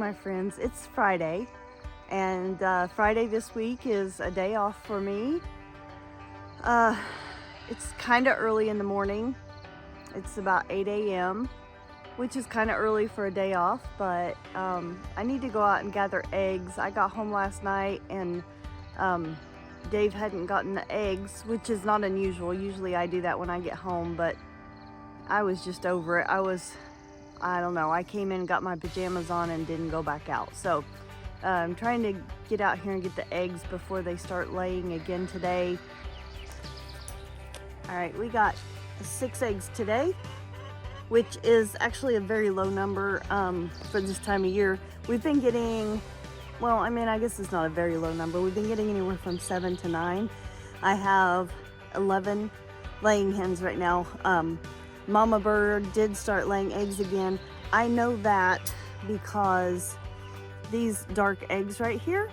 my friends, it's Friday, and Friday this week is a day off for me. It's kind of early in the morning. It's about 8 a.m., which is kind of early for a day off, but I need to go out and gather eggs. I got home last night and Dave hadn't gotten the eggs, which is not unusual. Usually I do that when I get home, but I was just over it. I don't know, I came in, got my pajamas on, and didn't go back out. So I'm trying to get out here and get the eggs before they start laying again today. All right, we got 6 eggs today, which is actually a very low number for this time of year. We've been getting, well, I mean, I guess it's not a very low number. We've been getting anywhere from 7 to 9. I have 11 laying hens right now. Mama bird did start laying eggs again. I know that because these dark eggs right here,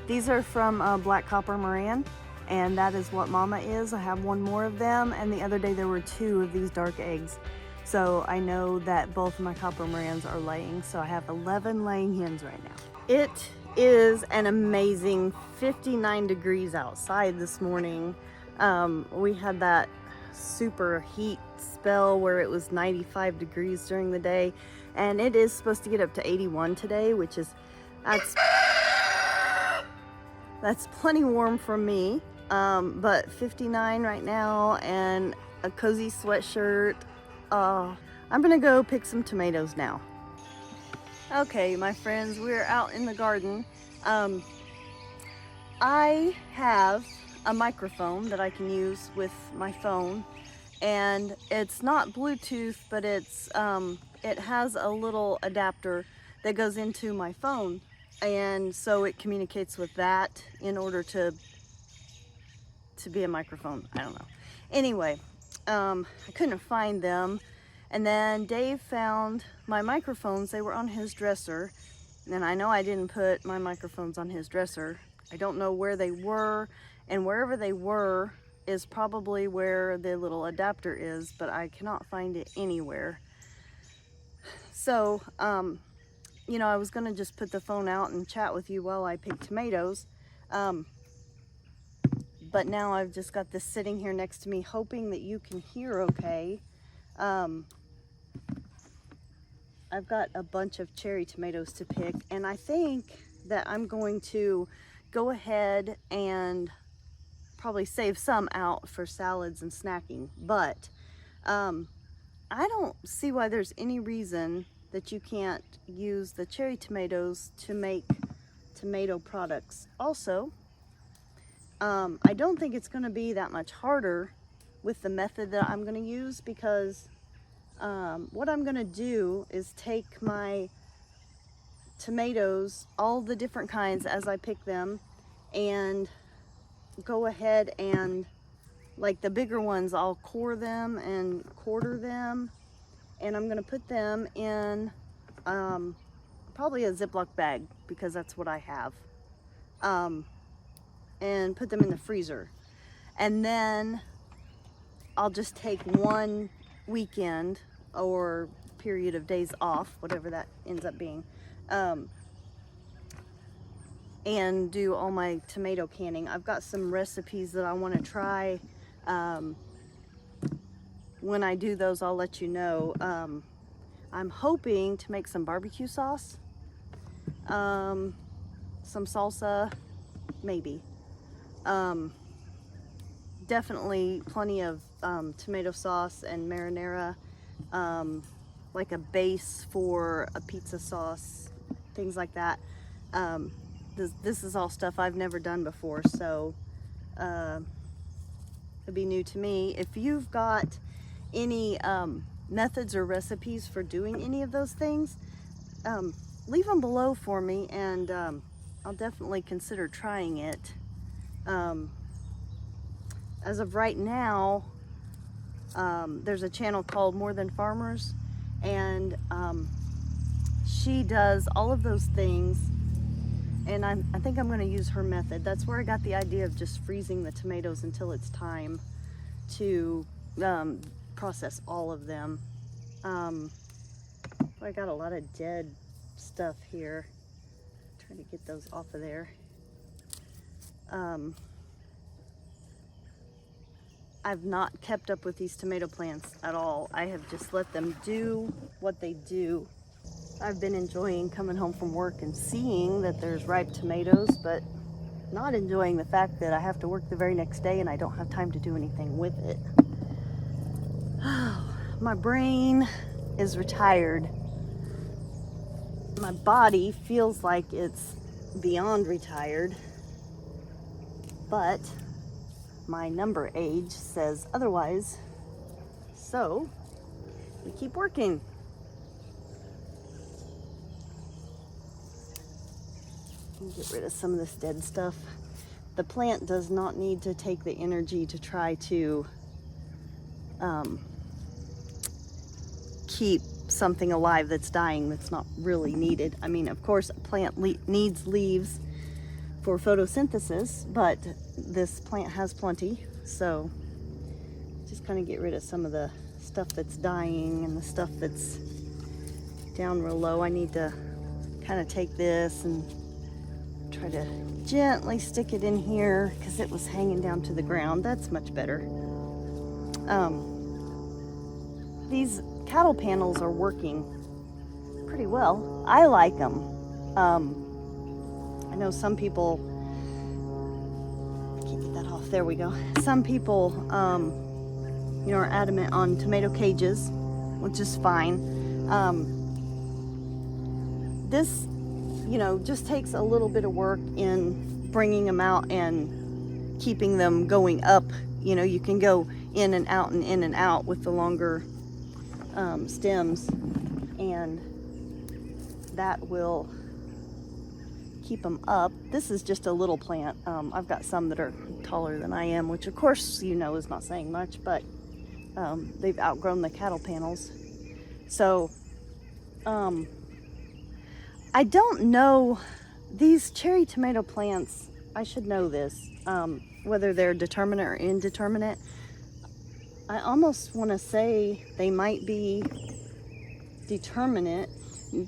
these are from Black Copper Moran, and that is what Mama is. I have one more of them, and the other day there were 2 of these dark eggs. So I know that both of my Copper Morans are laying, so I have 11 laying hens right now. It is an amazing 59 degrees outside this morning. We had that super heat spell where it was 95 degrees during the day, and it is supposed to get up to 81 today, which is that's plenty warm for me, but 59 right now and a cozy sweatshirt. I'm gonna go pick some tomatoes now. Okay, my friends, we're out in the garden. I have a microphone that I can use with my phone, and it's not Bluetooth, but it's it has a little adapter that goes into my phone, and so it communicates with that in order to be a microphone. I don't know. Anyway, I couldn't find them, and then Dave found my microphones. They were on his dresser, and I know I didn't put my microphones on his dresser. I don't know where they were, and wherever they were is probably where the little adapter is, but I cannot find it anywhere. So, you know, I was gonna just put the phone out and chat with you while I pick tomatoes, but now I've just got this sitting here next to me, hoping that you can hear okay. I've got a bunch of cherry tomatoes to pick, and I think that I'm going to go ahead and probably save some out for salads and snacking, but I don't see why there's any reason that you can't use the cherry tomatoes to make tomato products. Also, I don't think it's going to be that much harder with the method that I'm going to use, because what I'm going to do is take my tomatoes, all the different kinds as I pick them, and go ahead and, like the bigger ones, I'll core them and quarter them, and I'm going to put them in probably a Ziploc bag, because that's what I have, and put them in the freezer. And then I'll just take one weekend or period of days off, whatever that ends up being, and do all my tomato canning. I've got some recipes that I want to try. When I do those, I'll let you know. I'm hoping to make some barbecue sauce, some salsa, maybe. Definitely plenty of tomato sauce and marinara, like a base for a pizza sauce, things like that. This is all stuff I've never done before, so it'll be new to me. If you've got any methods or recipes for doing any of those things, leave them below for me, and I'll definitely consider trying it. As of right now, there's a channel called More Than Farmers, and she does all of those things, and I think I'm going to use her method. That's where I got the idea of just freezing the tomatoes until it's time to process all of them. I got a lot of dead stuff here. Trying to get those off of there. I've not kept up with these tomato plants at all. I have just let them do what they do. I've been enjoying coming home from work and seeing that there's ripe tomatoes, but not enjoying the fact that I have to work the very next day and I don't have time to do anything with it. My brain is retired. My body feels like it's beyond retired, but my number age says otherwise, so we keep working. Get rid of some of this dead stuff. The plant does not need to take the energy to try to keep something alive that's dying that's not really needed. I mean, of course, a plant needs leaves for photosynthesis, but this plant has plenty, so just kind of get rid of some of the stuff that's dying and the stuff that's down real low. I need to kind of take this and try to gently stick it in here because it was hanging down to the ground. That's much better. These cattle panels are working pretty well. I like them. I know some people, I can't get that off, there we go. Some people, you know, are adamant on tomato cages, which is fine. This, you know, just takes a little bit of work in bringing them out and keeping them going up. You know, you can go in and out and in and out with the longer stems, and that will keep them up. This is just a little plant. I've got some that are taller than I am, which of course, you know, is not saying much, but they've outgrown the cattle panels. So I don't know, these cherry tomato plants, I should know this, whether they're determinate or indeterminate. I almost want to say they might be determinate.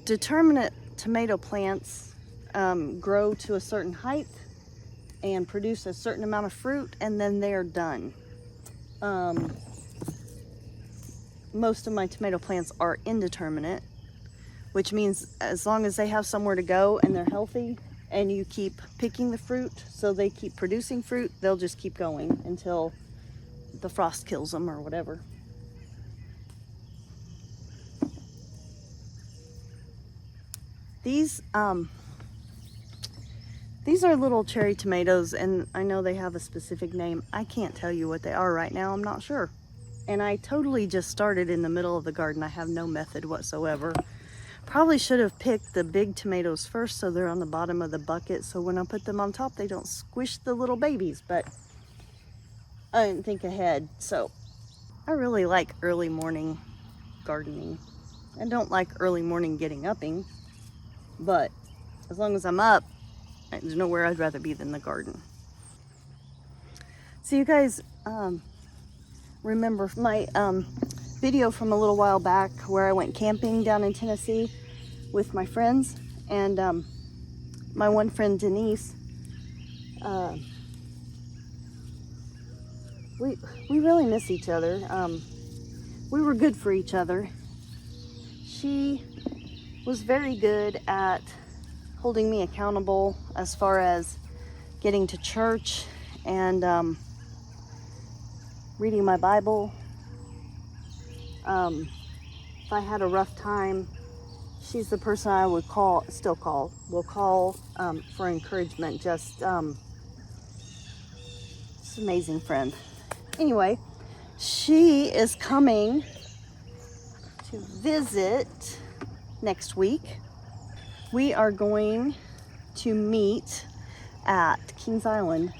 Determinate tomato plants grow to a certain height and produce a certain amount of fruit, and then they're done. Most of my tomato plants are indeterminate, which means as long as they have somewhere to go and they're healthy and you keep picking the fruit so they keep producing fruit, they'll just keep going until the frost kills them or whatever. These are little cherry tomatoes, and I know they have a specific name. I can't tell you what they are right now. I'm not sure. And I totally just started in the middle of the garden. I have no method whatsoever. Probably should have picked the big tomatoes first so they're on the bottom of the bucket, so when I put them on top they don't squish the little babies, but I didn't think ahead. So I really like early morning gardening. I don't like early morning getting upping, but as long as I'm up, there's nowhere I'd rather be than the garden. So you guys remember my video from a little while back where I went camping down in Tennessee with my friends, and my one friend Denise, we really miss each other. We were good for each other. She was very good at holding me accountable as far as getting to church and reading my Bible. If I had a rough time, she's the person I would call for encouragement. Just amazing friend. Anyway, she is coming to visit next week. We are going to meet at Kings Island.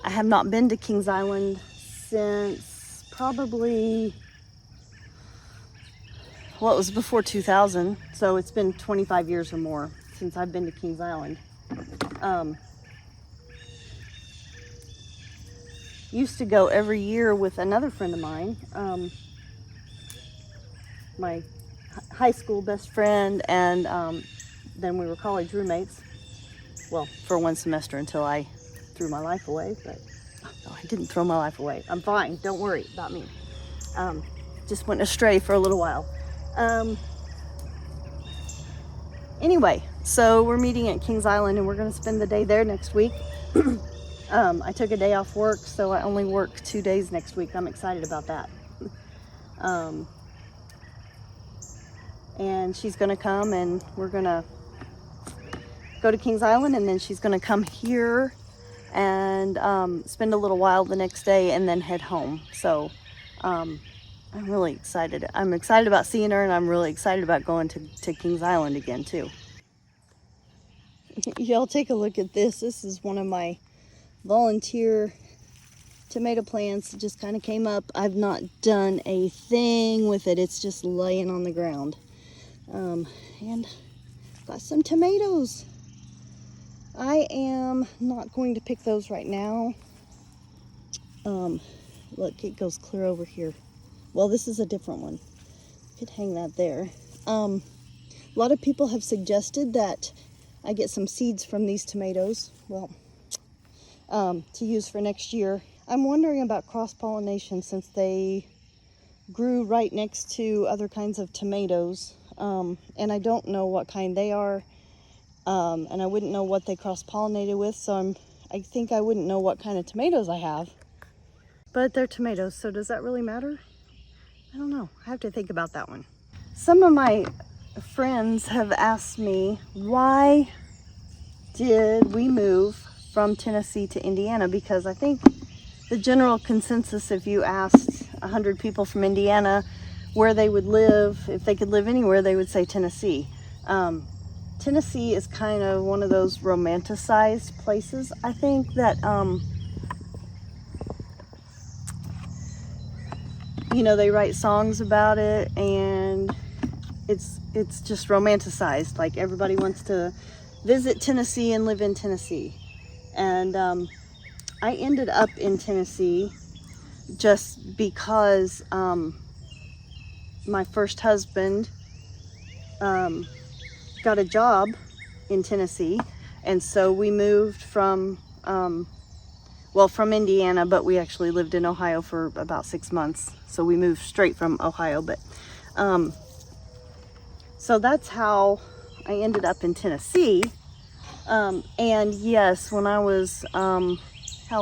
I have not been to Kings Island since probably, well, it was before 2000, so it's been 25 years or more since I've been to Kings Island. Used to go every year with another friend of mine, my high school best friend, and then we were college roommates. Well, for one semester until I threw my life away, but no, I didn't throw my life away. I'm fine. Don't worry about me. Just went astray for a little while. Anyway, so we're meeting at Kings Island and we're going to spend the day there next week. I took a day off work, so I only work 2 days next week. I'm excited about that. And she's going to come and we're going to go to Kings Island, and then she's going to come here and spend a little while the next day and then head home. So I'm really excited. I'm excited about seeing her, and I'm really excited about going to Kings Island again too. Y'all take a look at this. This is one of my volunteer tomato plants. It just kind of came up. I've not done a thing with it. It's just laying on the ground. And got some tomatoes. I am not going to pick those right now. Look, it goes clear over here. Well, this is a different one. Could hang that there. A lot of people have suggested that I get some seeds from these tomatoes, well, to use for next year. I'm wondering about cross-pollination since they grew right next to other kinds of tomatoes, and I don't know what kind they are. And I wouldn't know what they cross-pollinated with, so I think I wouldn't know what kind of tomatoes I have. But they're tomatoes, so does that really matter? I don't know. I have to think about that one. Some of my friends have asked me, why did we move from Tennessee to Indiana? Because I think the general consensus, if you asked 100 people from Indiana where they would live, if they could live anywhere, they would say Tennessee. Tennessee is kind of one of those romanticized places. I think that, you know, they write songs about it, and it's just romanticized. Like, everybody wants to visit Tennessee and live in Tennessee. And I ended up in Tennessee just because my first husband got a job in Tennessee, and so we moved from from Indiana, but we actually lived in Ohio for about 6 months, so we moved straight from Ohio. But so that's how I ended up in Tennessee. And yes, when I was how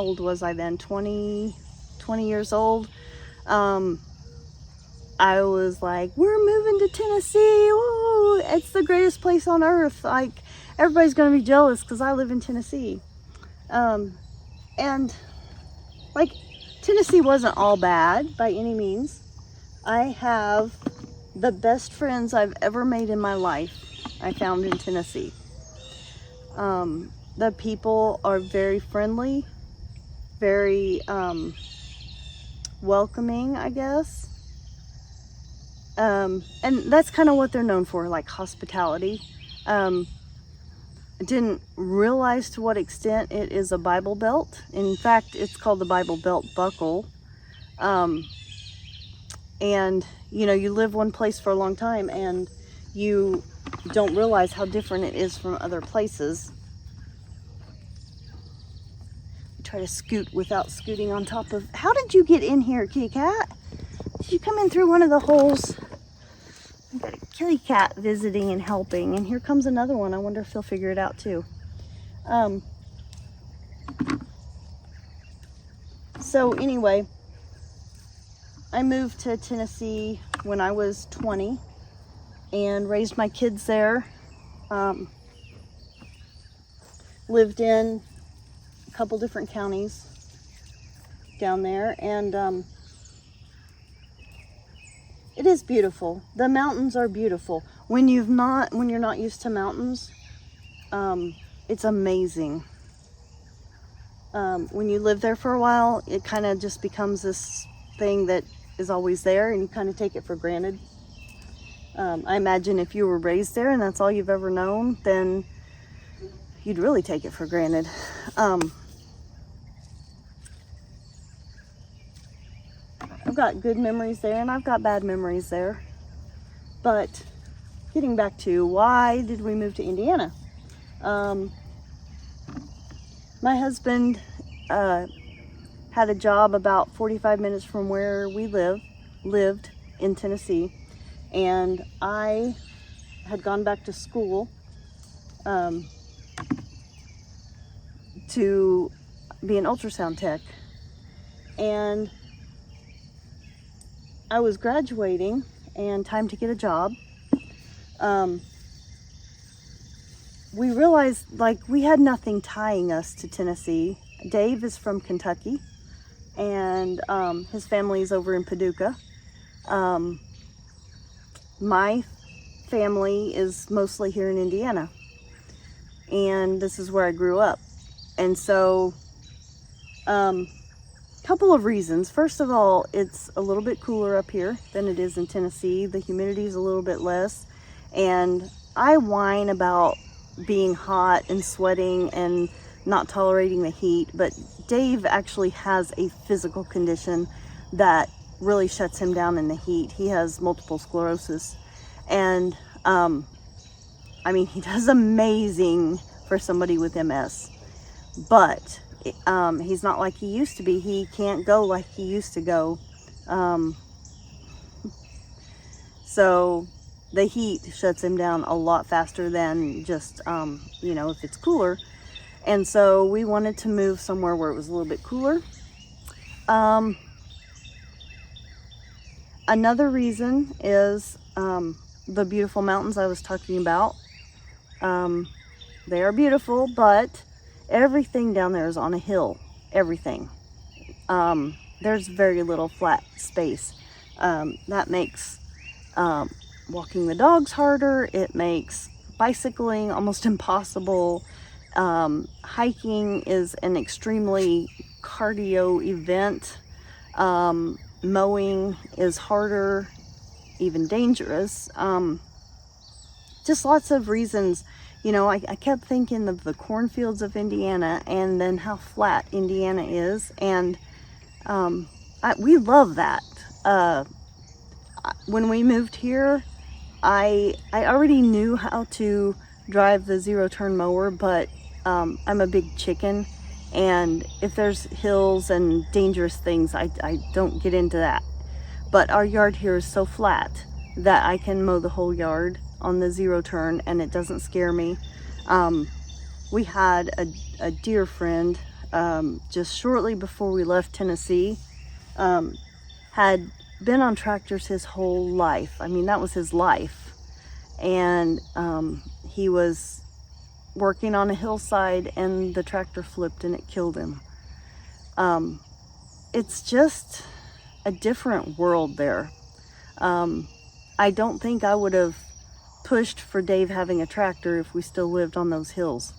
old was I then? 20 years old. I was like, we're moving to Tennessee. Ooh, it's the greatest place on earth. Like, everybody's going to be jealous because I live in Tennessee. And like, Tennessee wasn't all bad by any means. I have the best friends I've ever made in my life I found in Tennessee. The people are very friendly, very welcoming, I guess. And that's kind of what they're known for, like hospitality. I didn't realize to what extent it is a Bible Belt. In fact, it's called the Bible Belt Buckle. And, you know, you live one place for a long time and you don't realize how different it is from other places. Try to scoot without scooting on top of... How did you get in here, kitty cat? Did you come in through one of the holes? We've got a kitty cat visiting and helping, and here comes another one. I wonder if he'll figure it out too. So anyway, I moved to Tennessee when I was 20 and raised my kids there. Lived in a couple different counties down there, and it is beautiful. The mountains are beautiful. When you're not used to mountains, it's amazing. When you live there for a while, it kind of just becomes this thing that is always there, and you kind of take it for granted. I imagine if you were raised there and that's all you've ever known, then you'd really take it for granted. I've got good memories there and I've got bad memories there, but getting back to why did we move to Indiana? My husband had a job about 45 minutes from where we lived in Tennessee, and I had gone back to school to be an ultrasound tech, and I was graduating and time to get a job. We realized like we had nothing tying us to Tennessee. Dave is from Kentucky, and his family's over in Paducah. My family is mostly here in Indiana, and this is where I grew up. And so couple of reasons. First of all, it's a little bit cooler up here than it is in Tennessee. The humidity is a little bit less, and I whine about being hot and sweating and not tolerating the heat, but Dave actually has a physical condition that really shuts him down in the heat. He has multiple sclerosis, and I mean, he does amazing for somebody with MS, but he's not like he used to be. He can't go like he used to go. So the heat shuts him down a lot faster than just, you know, if it's cooler. And so we wanted to move somewhere where it was a little bit cooler. Another reason is the beautiful mountains I was talking about. They are beautiful, but everything down there is on a hill. Everything. There's very little flat space. That makes walking the dogs harder. It makes bicycling almost impossible. Hiking is an extremely cardio event. Mowing is harder, even dangerous. Just lots of reasons. You know, I kept thinking of the cornfields of Indiana and then how flat Indiana is, and we love that. When we moved here, I already knew how to drive the zero-turn mower, but I'm a big chicken, and if there's hills and dangerous things, I don't get into that. But our yard here is so flat that I can mow the whole yard on the zero-turn, and it doesn't scare me. We had a dear friend just shortly before we left Tennessee, had been on tractors his whole life. I mean, that was his life. And he was working on a hillside, and the tractor flipped and it killed him. It's just a different world there. I don't think I would have pushed for Dave having a tractor if we still lived on those hills.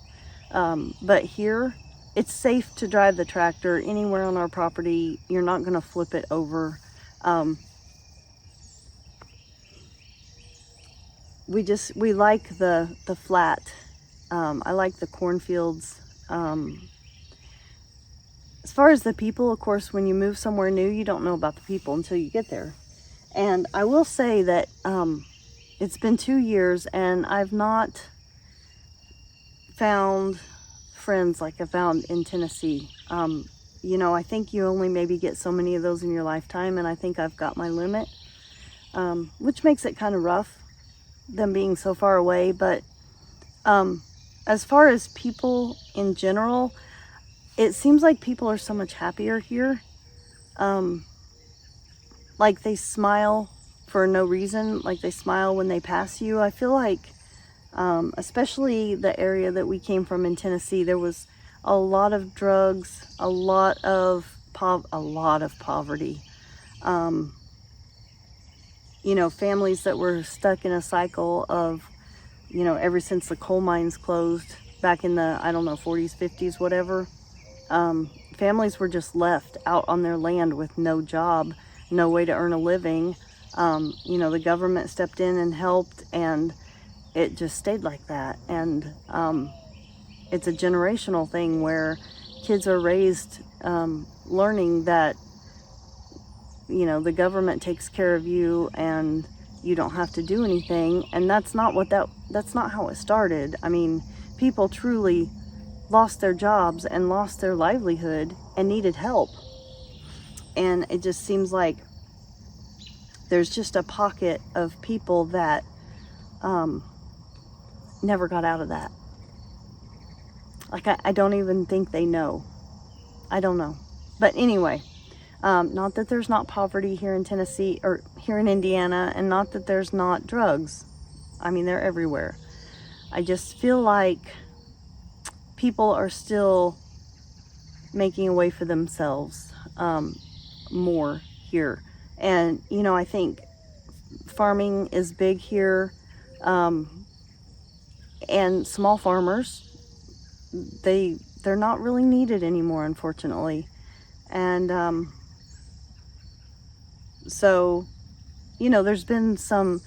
But here, it's safe to drive the tractor anywhere on our property. You're not going to flip it over. We like the flat. I like the cornfields. As far as the people, of course, when you move somewhere new, you don't know about the people until you get there. And I will say that it's been 2 years, and I've not found friends like I found in Tennessee. You know, I think you only maybe get so many of those in your lifetime, and I think I've got my limit, which makes it kind of rough, them being so far away. But as far as people in general, it seems like people are so much happier here. Like they smile for no reason, like they smile when they pass you. I feel like, especially the area that we came from in Tennessee, there was a lot of drugs, a lot of poverty. You know, families that were stuck in a cycle of, you know, ever since the coal mines closed back in the, I don't know, 40s, 50s, whatever. Families were just left out on their land with no job, no way to earn a living. You know, the government stepped in and helped, and it just stayed like that. And it's a generational thing where kids are raised learning that, you know, the government takes care of you, and you don't have to do anything. And that's not how it started. I mean, people truly lost their jobs and lost their livelihood and needed help. And it just seems like there's just a pocket of people that never got out of that. Like, I don't even think they know. I don't know. But anyway, not that there's not poverty here in Tennessee or here in Indiana, and not that there's not drugs. I mean, they're everywhere. I just feel like people are still making a way for themselves more here. And, you know, I think farming is big here. And small farmers, they're not really needed anymore, unfortunately. And so, you know, there's been some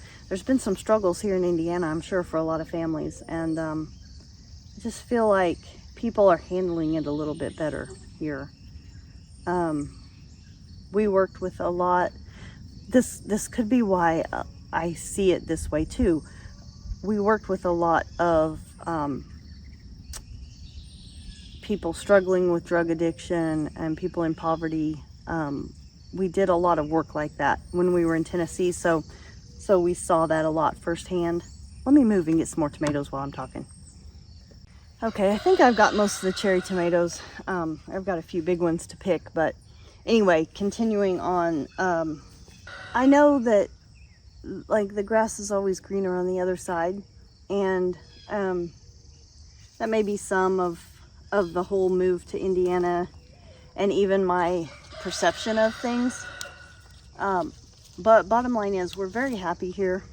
struggles here in Indiana, I'm sure, for a lot of families. And I just feel like people are handling it a little bit better here. We worked with a lot. This could be why I see it this way too. We worked with a lot of people struggling with drug addiction and people in poverty. We did a lot of work like that when we were in Tennessee, so we saw that a lot firsthand. Let me move and get some more tomatoes while I'm talking. Okay, I think I've got most of the cherry tomatoes. I've got a few big ones to pick, but anyway, continuing on. I know that, like, the grass is always greener on the other side, and that may be some of the whole move to Indiana and even my perception of things. But bottom line is, we're very happy here.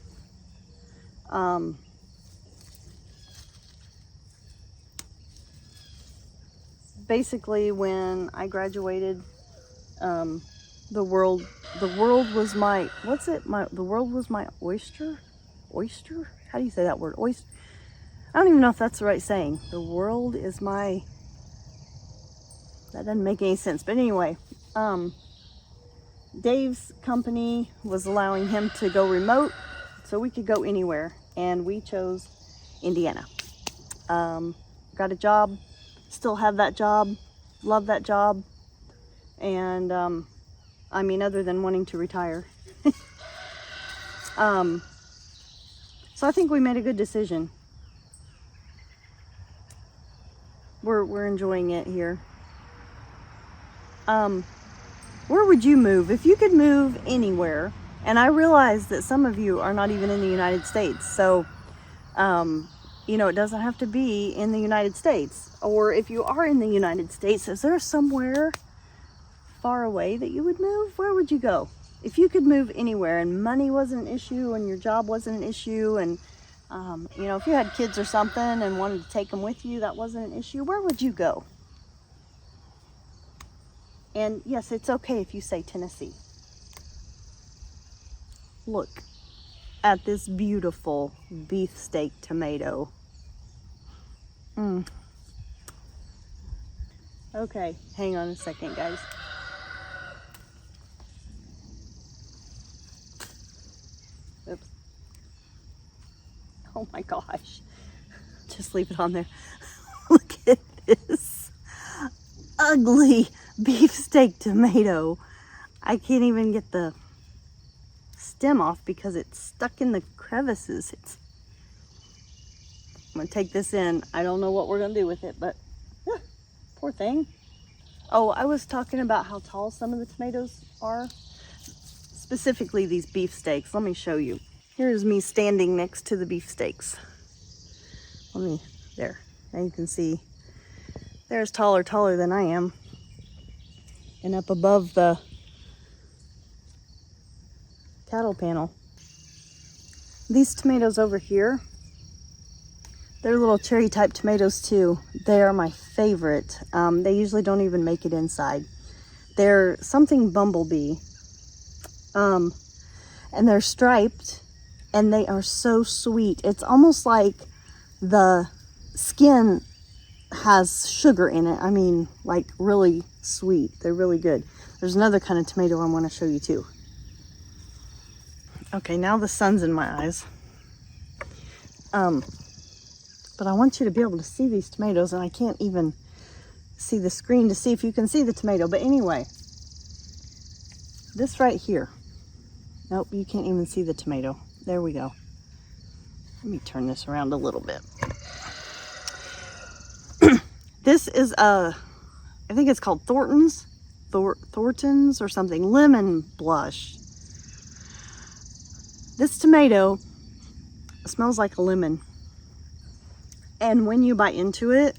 Basically, when I graduated, the world was my, the world was my oyster? Oyster? How do you say that word? Oyster? I don't even know if that's the right saying. The world is my, that doesn't make any sense. But anyway, Dave's company was allowing him to go remote, so we could go anywhere, and we chose Indiana. Got a job, still have that job, love that job, and I mean, other than wanting to retire. So I think we made a good decision. We're enjoying it here. Where would you move if you could move anywhere? And I realize that some of you are not even in the United States, so you know, it doesn't have to be in the United States. Or if you are in the United States, is there somewhere far away that you would move? Where would you go if you could move anywhere and money wasn't an issue and your job wasn't an issue, and you know, if you had kids or something and wanted to take them with you, that wasn't an issue? Where would you go? And yes, it's okay if you say Tennessee. Look at this beautiful beefsteak tomato. Okay, hang on a second, guys. Oops. Oh my gosh. Just leave it on there. Look at this ugly beefsteak tomato. I can't even get the stem off because it's stuck in the crevices. I'm gonna take this in. I don't know what we're gonna do with it, but poor thing. Oh, I was talking about how tall some of the tomatoes are. Specifically these beefsteaks. Let me show you. Here's me standing next to the beefsteaks. There. Now you can see they're taller than I am. And up above the cattle panel. These tomatoes over here, they're little cherry type tomatoes too. They are my favorite. They usually don't even make it inside. They're something bumblebee. And they're striped, and they are so sweet. It's almost like the skin has sugar in it. I mean, like really sweet. They're really good. There's another kind of tomato I want to show you too. Okay, now the sun's in my eyes. But I want you to be able to see these tomatoes, and I can't even see the screen to see if you can see the tomato. But anyway, this right here. Nope, you can't even see the tomato. There we go. Let me turn this around a little bit. This is I think it's called Thornton's or something, lemon blush. This tomato smells like a lemon. And when you bite into it,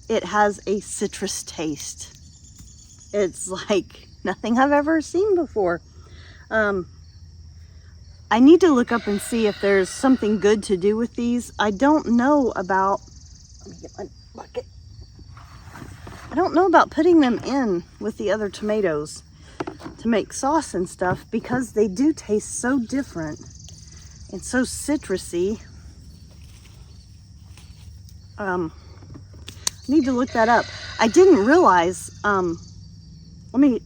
it has a citrus taste. It's like nothing I've ever seen before. I need to look up and see if there's something good to do with these. I don't know about, let me get my bucket. I don't know about putting them in with the other tomatoes to make sauce and stuff, because they do taste so different and so citrusy. I need to look that up. I didn't realize, let me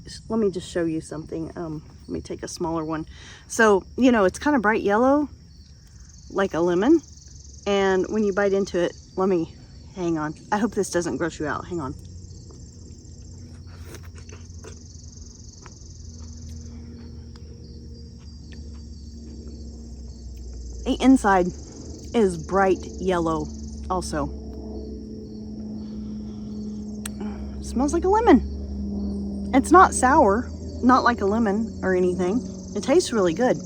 just show you something. Let me take a smaller one. So, you know, it's kind of bright yellow, like a lemon. And when you bite into it, hang on. I hope this doesn't gross you out. Hang on. The inside is bright yellow also. It smells like a lemon. It's not sour, not like a lemon or anything. It tastes really good,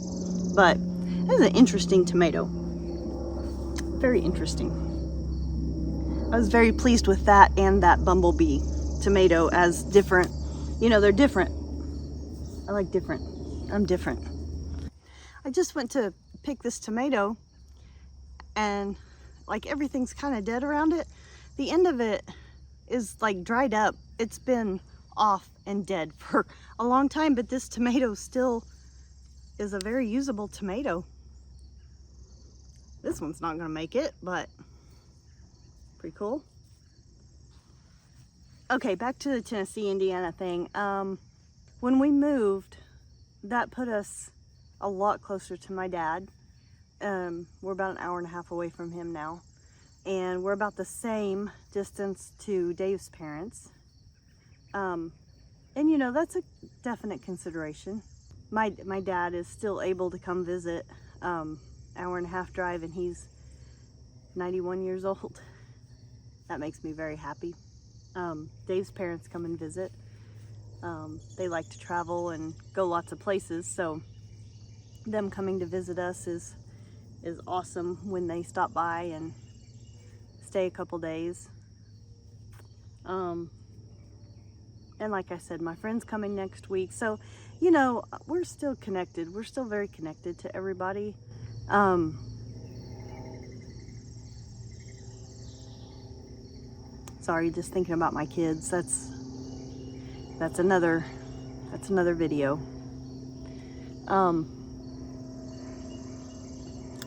but it is an interesting tomato. Very interesting. I was very pleased with that and that bumblebee tomato as different. You know, they're different. I like different. I'm different. I just went to pick this tomato and like everything's kind of dead around it. The end of it is like dried up. It's been off and dead for a long time, but this tomato still is a very usable tomato. This one's not gonna make it, but pretty cool. Okay, back to the Tennessee, Indiana thing. When we moved, that put us a lot closer to my dad. We're about an hour and a half away from him now, and we're about the same distance to Dave's parents. And you know, that's a definite consideration. My dad is still able to come visit, hour and a half drive, and he's 91 years old. That makes me very happy. Dave's parents come and visit. They like to travel and go lots of places, so them coming to visit us is awesome when they stop by and stay a couple days. And like I said, my friend's coming next week, so you know, we're still connected. We're still very connected to everybody. Sorry, just thinking about my kids. That's another video.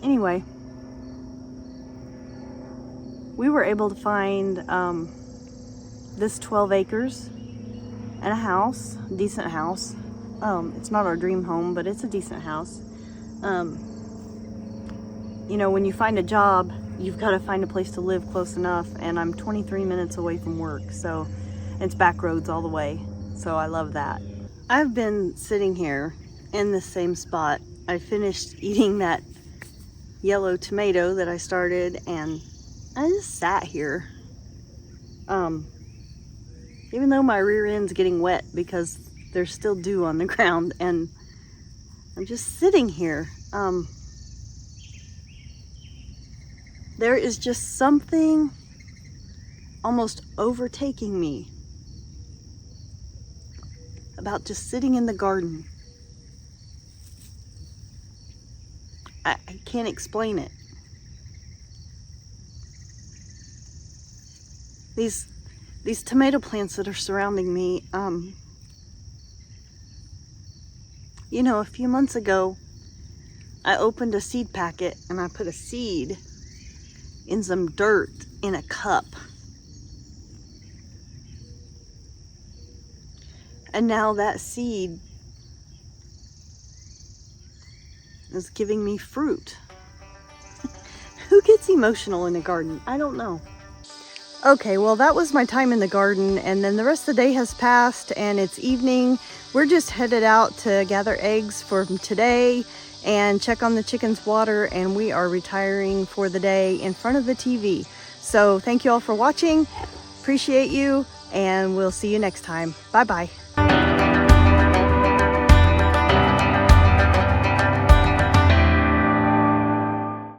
Anyway, we were able to find this 12 acres and a house, decent house. It's not our dream home, but it's a decent house. You know, when you find a job, you've got to find a place to live close enough, and I'm 23 minutes away from work, so it's back roads all the way, so I love that. I've been sitting here in the same spot. I finished eating that yellow tomato that I started, and I just sat here. Even though my rear end's getting wet because there's still dew on the ground, and I'm just sitting here. There is just something almost overtaking me about just sitting in the garden. I can't explain it. These tomato plants that are surrounding me, you know, a few months ago, I opened a seed packet and I put a seed in some dirt in a cup. And now that seed is giving me fruit. Who gets emotional in a garden? I don't know. Okay, well that was my time in the garden, and then the rest of the day has passed and it's evening. We're just headed out to gather eggs for today and check on the chickens' water, and we are retiring for the day in front of the TV. So thank you all for watching. Appreciate you, and we'll see you next time. Bye-bye.